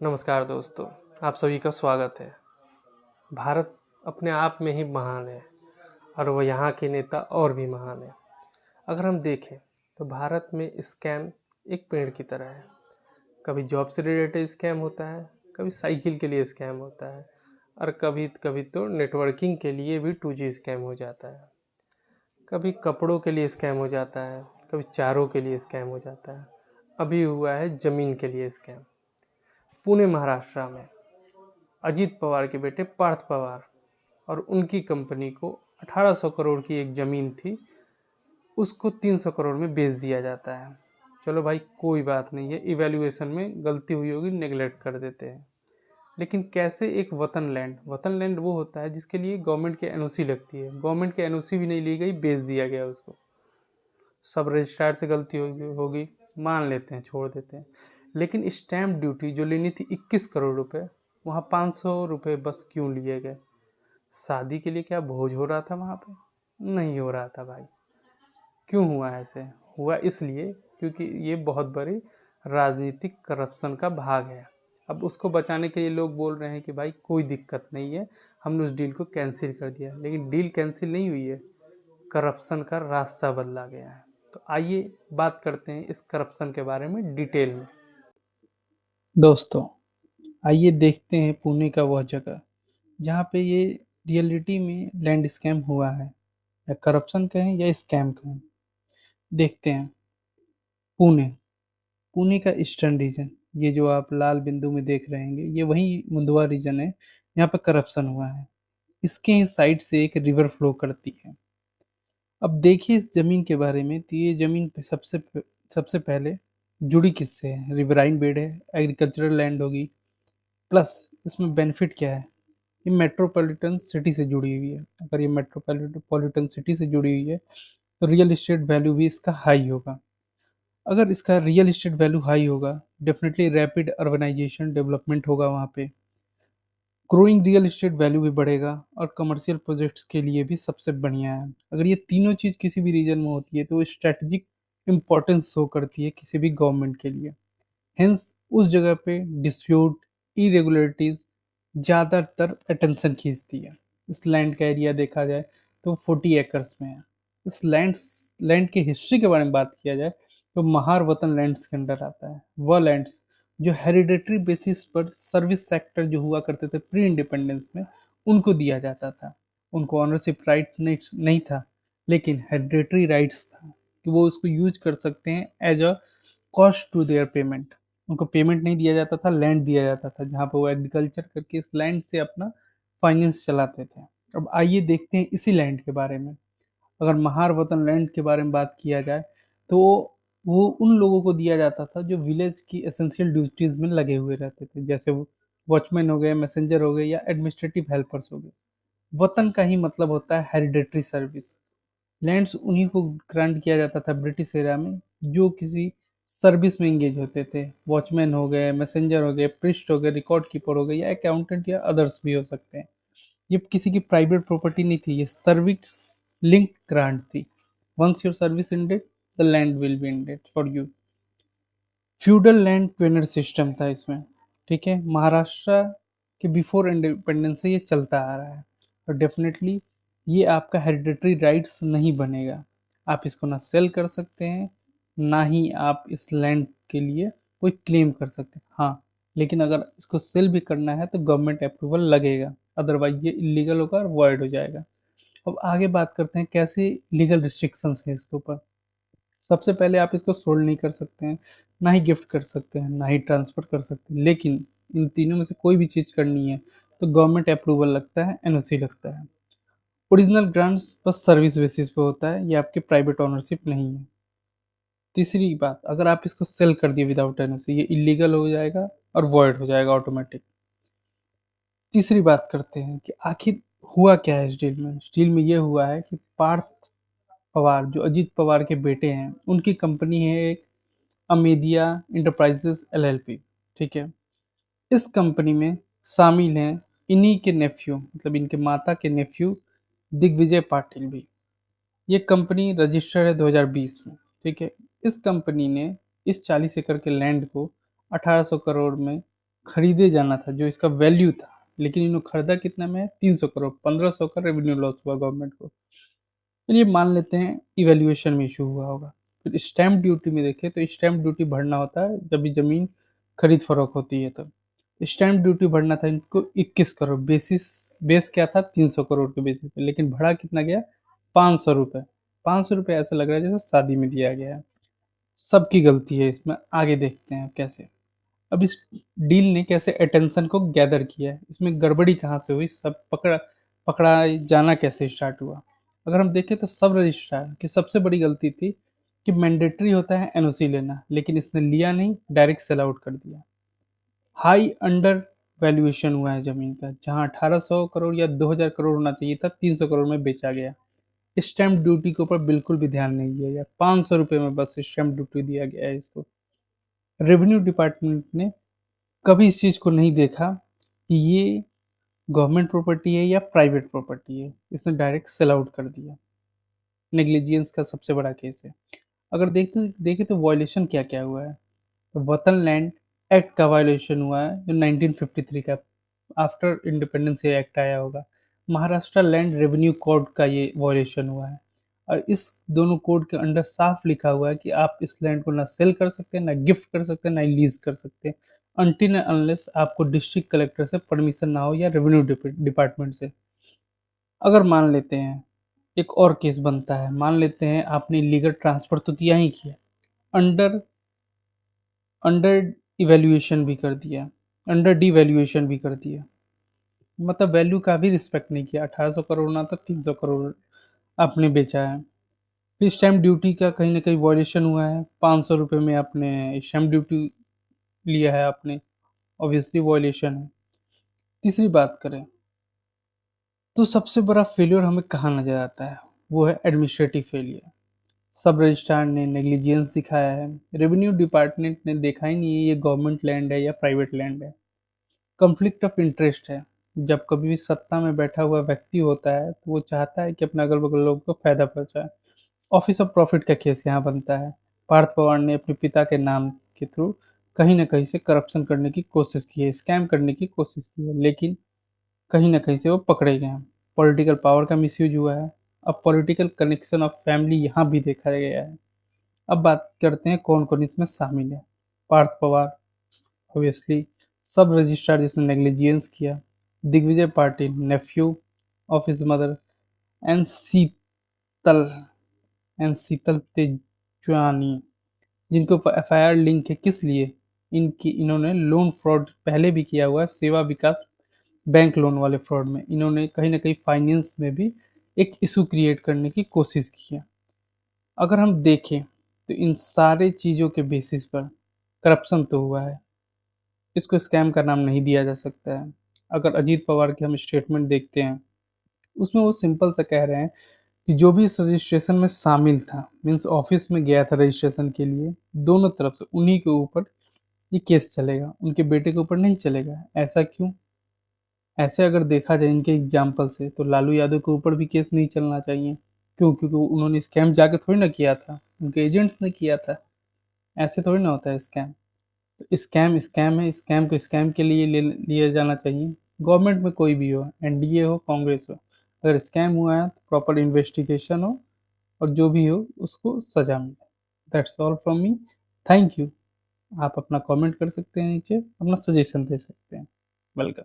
नमस्कार दोस्तों, आप सभी का स्वागत है। भारत अपने आप में ही महान है और वो यहाँ के नेता और भी महान है। अगर हम देखें तो भारत में स्कैम एक पेड़ की तरह है। कभी जॉब से रिलेटेड स्कैम होता है, कभी साइकिल के लिए स्कैम होता है और कभी कभी तो नेटवर्किंग के लिए भी 2G स्कैम हो जाता है। कभी कपड़ों के लिए स्कैम हो जाता है, कभी चारों के लिए स्कैम हो जाता है। अभी हुआ है ज़मीन के लिए स्कैम। पुणे महाराष्ट्र में अजीत पवार के बेटे पार्थ पवार और उनकी कंपनी को 1800 करोड़ की एक ज़मीन थी, उसको 300 करोड़ में बेच दिया जाता है। चलो भाई, कोई बात नहीं है, इवैल्यूएशन में गलती हुई होगी, नेगलेक्ट कर देते हैं। लेकिन कैसे एक वतन लैंड वो होता है जिसके लिए गवर्नमेंट की एनओसी लगती है, गवर्नमेंट की एनओसी भी नहीं ली गई, बेच दिया गया उसको। सब रजिस्ट्रार से गलती होगी, मान लेते हैं, छोड़ देते हैं। लेकिन स्टैम्प ड्यूटी जो लेनी थी 21 करोड़ रुपए, वहाँ 500 रुपये बस क्यों लिए गए? शादी के लिए क्या भोज हो रहा था वहाँ पे? नहीं हो रहा था भाई। क्यों हुआ ऐसे? हुआ इसलिए क्योंकि ये बहुत बड़ी राजनीतिक करप्शन का भाग है। अब उसको बचाने के लिए लोग बोल रहे हैं कि भाई कोई दिक्कत नहीं है, हमने उस डील को कैंसिल कर दिया। लेकिन डील कैंसिल नहीं हुई है, करप्शन का रास्ता बदला गया है। तो आइए बात करते हैं इस करप्शन के बारे में डिटेल में। दोस्तों, आइए देखते हैं पुणे का वह जगह जहाँ पे ये रियलिटी में लैंड स्कैम हुआ है, या करप्शन कहें या स्कैम कहें। देखते हैं। पुणे पुणे का ईस्टर्न रीजन, ये जो आप लाल बिंदु में देख रहे हैं, ये वही मुंदवा रीजन है। यहाँ पे करप्शन हुआ है। इसके साइड से एक रिवर फ्लो करती है। अब देखिए इस जमीन के बारे में, तो ये जमीन पे सबसे पहले जुड़ी किससे है? रिवराइन बेड है, एग्रीकल्चरल लैंड होगी। प्लस इसमें बेनिफिट क्या है? ये मेट्रोपॉलिटन सिटी से जुड़ी हुई है। अगर ये मेट्रोपॉलिटन सिटी से जुड़ी हुई है तो रियल इस्टेट वैल्यू भी इसका हाई होगा। अगर इसका रियल इस्टेट वैल्यू हाई होगा, डेफिनेटली रैपिड अर्बनाइजेशन डेवलपमेंट होगा वहाँ पे। ग्रोइंग रियल एस्टेट वैल्यू भी बढ़ेगा और कमर्शियल प्रोजेक्ट्स के लिए भी सबसे बढ़िया है। अगर ये तीनों चीज़ किसी भी रीजन में होती है तो स्ट्रेटेजिक इम्पोर्टेंस शो करती है किसी भी गवर्नमेंट के लिए। हेंस उस जगह पे डिस्प्यूट, इरेगुलरिटीज ज़्यादातर अटेंशन खींचती है। इस लैंड का एरिया देखा जाए तो 40 एकर्स में है। इस लैंड की हिस्ट्री के बारे में बात किया जाए तो महार वतन लैंड्स के अंडर आता है। वह लैंड्स जो हेरिडेटरी बेसिस पर सर्विस सेक्टर जो हुआ करते थे प्री इंडिपेंडेंस में, उनको दिया जाता था। उनको ऑनरशिप राइट नहीं था, लेकिन हेरिडेटरी राइट्स था कि वो उसको यूज कर सकते हैं as a cost to their payment. उनको पेमेंट नहीं दिया जाता था, लैंड दिया जाता था जहाँ पर वो एग्रीकल्चर करके इस लैंड से अपना फाइनेंस चलाते थे। अब आइए देखते हैं इसी लैंड के बारे में। अगर महार वतन लैंड के बारे में बात किया जाए तो वो उन लोगों को दिया जाता था जो विलेज की एसेंशियल ड्यूटीज में लगे हुए रहते थे, जैसे वॉचमैन हो गए, मैसेंजर हो गए या एडमिनिस्ट्रेटिव हेल्पर्स हो गए। वतन का ही मतलब होता है हेरिडेटरी सर्विस। लैंड्स उन्हीं को ग्रांट किया जाता था ब्रिटिश एरा में जो किसी सर्विस में एंगेज होते थे। वॉचमैन हो गए, मैसेंजर हो गए, प्रिस्ट हो गए, रिकॉर्ड कीपर हो गए या अकाउंटेंट या अदर्स भी हो सकते हैं। ये किसी की प्राइवेट प्रॉपर्टी नहीं थी, ये सर्विस लिंक ग्रांट थी। Once your service ended, the land will be ended for you. Feudal land tenure system था इसमें। ठीक है, महाराष्ट्र के बिफोर इंडिपेंडेंस से ये चलता आ रहा है। और डेफिनेटली ये आपका हेरिडेटरी राइट्स नहीं बनेगा। आप इसको ना सेल कर सकते हैं, ना ही आप इस लैंड के लिए कोई क्लेम कर सकते हैं। हाँ, लेकिन अगर इसको सेल भी करना है तो गवर्नमेंट अप्रूवल लगेगा, अदरवाइज ये इलीगल होगा और वॉइड हो जाएगा। अब आगे बात करते हैं कैसे लीगल रिस्ट्रिक्शंस है इसके ऊपर। सबसे पहले आप इसको सोल्ड नहीं कर सकते हैं, ना ही गिफ्ट कर सकते हैं, ना ही ट्रांसफर कर सकते हैं। लेकिन इन तीनों में से कोई भी चीज़ करनी है तो गवर्नमेंट अप्रूवल लगता है, एनओसी लगता है। Original grants bus service basis पे होता है, ये आपकी प्राइवेट ओनरशिप नहीं है। तीसरी बात, अगर आप इसको सेल कर दिए विदाउट एनओसी, ये इलीगल हो जाएगा और वॉइड हो जाएगा ऑटोमेटिक। तीसरी बात करते हैं कि आखिर हुआ क्या है इस डील में। इस डील में ये हुआ है कि पार्थ पवार जो अजीत पवार के बेटे हैं, उनकी कंपनी है एक अमेदिया इंटरप्राइजेज एलएलपी। ठीक है, इस कंपनी में शामिल हैं इन्हीं के नेफ्यू, मतलब इनके माता के नेफ्यू दिग्विजय पाटिल भी। ये कंपनी रजिस्टर्ड है 2020 में। ठीक है, इस कंपनी ने इस 40 एकड़ के लैंड को 1800 करोड़ में खरीदे जाना था, जो इसका वैल्यू था, लेकिन इन्होंने खरीदा कितना में है, 300 करोड़, 1500 का रेवेन्यू लॉस हुआ गवर्नमेंट को। चलिए मान लेते हैं इवैल्यूएशन में इशू हुआ होगा। फिर स्टैम्प ड्यूटी में देखें तो स्टैम्प ड्यूटी भरना होता है जब भी ज़मीन खरीद फरोख्त होती है तब। स्टैम्प ड्यूटी भरना था इनको 21 करोड़, बेस क्या था 300 करोड़ के बेसिस पे, लेकिन भरा कितना गया 500 रुपये। 500 रुपये ऐसा लग रहा है जैसे शादी में दिया गया है। सबकी गलती है इसमें, आगे देखते हैं कैसे। अब इस डील ने कैसे अटेंशन को गैदर किया है, इसमें गड़बड़ी कहाँ से हुई, सब पकड़ा जाना कैसे स्टार्ट हुआ। अगर हम देखें तो सब रजिस्ट्रार की सबसे बड़ी गलती थी कि मैंडेटरी होता है एनओसी लेना, लेकिन इसने लिया नहीं, डायरेक्ट सेल आउट कर दिया। हाई अंडर वैल्यूएशन हुआ है जमीन का, जहां 1800 करोड़ या 2000 करोड़ होना चाहिए था, 300 करोड़ में बेचा गया। स्टैम्प ड्यूटी के ऊपर बिल्कुल भी ध्यान नहीं दिया गया, 500 रुपये में बस स्टैम्प ड्यूटी दिया गया है इसको। रेवेन्यू डिपार्टमेंट ने कभी इस चीज़ को नहीं देखा कि ये गवर्नमेंट प्रॉपर्टी है या प्राइवेट प्रॉपर्टी है, इसने डायरेक्ट सेल आउट कर दिया। नेग्लिजियंस का सबसे बड़ा केस है। अगर देखते देखें तो वायलेशन क्या क्या हुआ है, तो वतन लैंड एक्ट का वायलेशन हुआ है जो 1953 का, आफ्टर इंडिपेंडेंस ये एक्ट आया होगा। महाराष्ट्र लैंड रेवेन्यू कोड का ये वायलेशन हुआ है, और इस दोनों कोड के अंडर साफ लिखा हुआ है कि आप इस लैंड को ना सेल कर सकते, ना गिफ्ट कर सकते, ना लीज कर सकते, अनटिल अनलेस आपको डिस्ट्रिक्ट कलेक्टर से परमिशन ना हो या रेवेन्यू डिपार्टमेंट से। अगर मान लेते हैं एक और केस बनता है, मान लेते हैं आपने लीगल ट्रांसफर तो किया ही किया, अंडर अंडर इवैल्यूएशन भी कर दिया, अंडर डिवैल्यूएशन भी कर दिया, मतलब वैल्यू का भी रिस्पेक्ट नहीं किया। 1800 करोड़ ना तो 300 करोड़ आपने बेचा है। फिर स्टैम्प ड्यूटी का कहीं ना कहीं वॉयलेशन हुआ है, 500 रुपये में आपने स्टैम्प ड्यूटी लिया है आपने, ऑब्वियसली वॉयलेशन है। तीसरी बात करें तो सबसे बड़ा फेलियर हमें कहाँ नजर आता है, वो है एडमिनिस्ट्रेटिव फेलियर। सब रजिस्ट्रार ने नेग्लिजियंस दिखाया है, रेवेन्यू डिपार्टमेंट ने देखा ही नहीं है ये गवर्नमेंट लैंड है या प्राइवेट लैंड है। कॉन्फ्लिक्ट ऑफ इंटरेस्ट है, जब कभी भी सत्ता में बैठा हुआ व्यक्ति होता है तो वो चाहता है कि अपने अगल बगल लोगों को फायदा पहुंचाए। ऑफिस ऑफ प्रॉफिट का केस यहाँ बनता है। पार्थ पवार ने अपने पिता के नाम के थ्रू कहीं ना कहीं से करप्शन करने की कोशिश की है, स्कैम करने की कोशिश की है, लेकिन कहीं ना कहीं से वो पकड़े गए हैं। पॉलिटिकल पावर का मिसयूज हुआ है। अब पॉलिटिकल कनेक्शन ऑफ फैमिली यहाँ भी देखा गया है। अब बात करते हैं कौन कौन इसमें शामिल है। पार्थ पवार ऑब्वियसली, सब रजिस्ट्रार जिसने नेग्लिजियंस किया, Digvijay Patil nephew of his mother, and Sheetal Tejwani, जिनको एफआईआर लिंक है किस लिए, इन्होंने लोन फ्रॉड पहले भी किया हुआ है, सेवा विकास बैंक लोन वाले फ्रॉड में इन्होंने कहीं ना कहीं फाइनेंस में भी एक इशू क्रिएट करने की कोशिश की है। अगर हम देखें तो इन सारे चीज़ों के बेसिस पर करप्शन तो हुआ है, इसको स्कैम का नाम नहीं दिया जा सकता है। अगर अजीत पवार के हम स्टेटमेंट देखते हैं, उसमें वो सिंपल सा कह रहे हैं कि जो भी इस रजिस्ट्रेशन में शामिल था, मीन्स ऑफिस में गया था रजिस्ट्रेशन के लिए, दोनों तरफ से उन्हीं के ऊपर ये केस चलेगा, उनके बेटे के ऊपर नहीं चलेगा। ऐसा क्यों? ऐसे अगर देखा जाए इनके एग्जाम्पल से तो लालू यादव के ऊपर भी केस नहीं चलना चाहिए। क्यों? क्योंकि उन्होंने स्कैम जाके थोड़ी ना किया था, उनके एजेंट्स ने किया था। ऐसे थोड़ी ना होता है स्कैम। तो स्कैम स्कैम है, स्कैम को स्कैम के लिए लिया जाना चाहिए। गवर्नमेंट में कोई भी हो, एनडीए हो, कांग्रेस हो, अगर स्कैम हुआ है तो प्रॉपर इन्वेस्टिगेशन हो, और जो भी हो उसको सजा मिले। That's all from me. Thank you. आप अपना कमेंट कर सकते हैं नीचे, अपना सजेशन दे सकते हैं। वेलकम।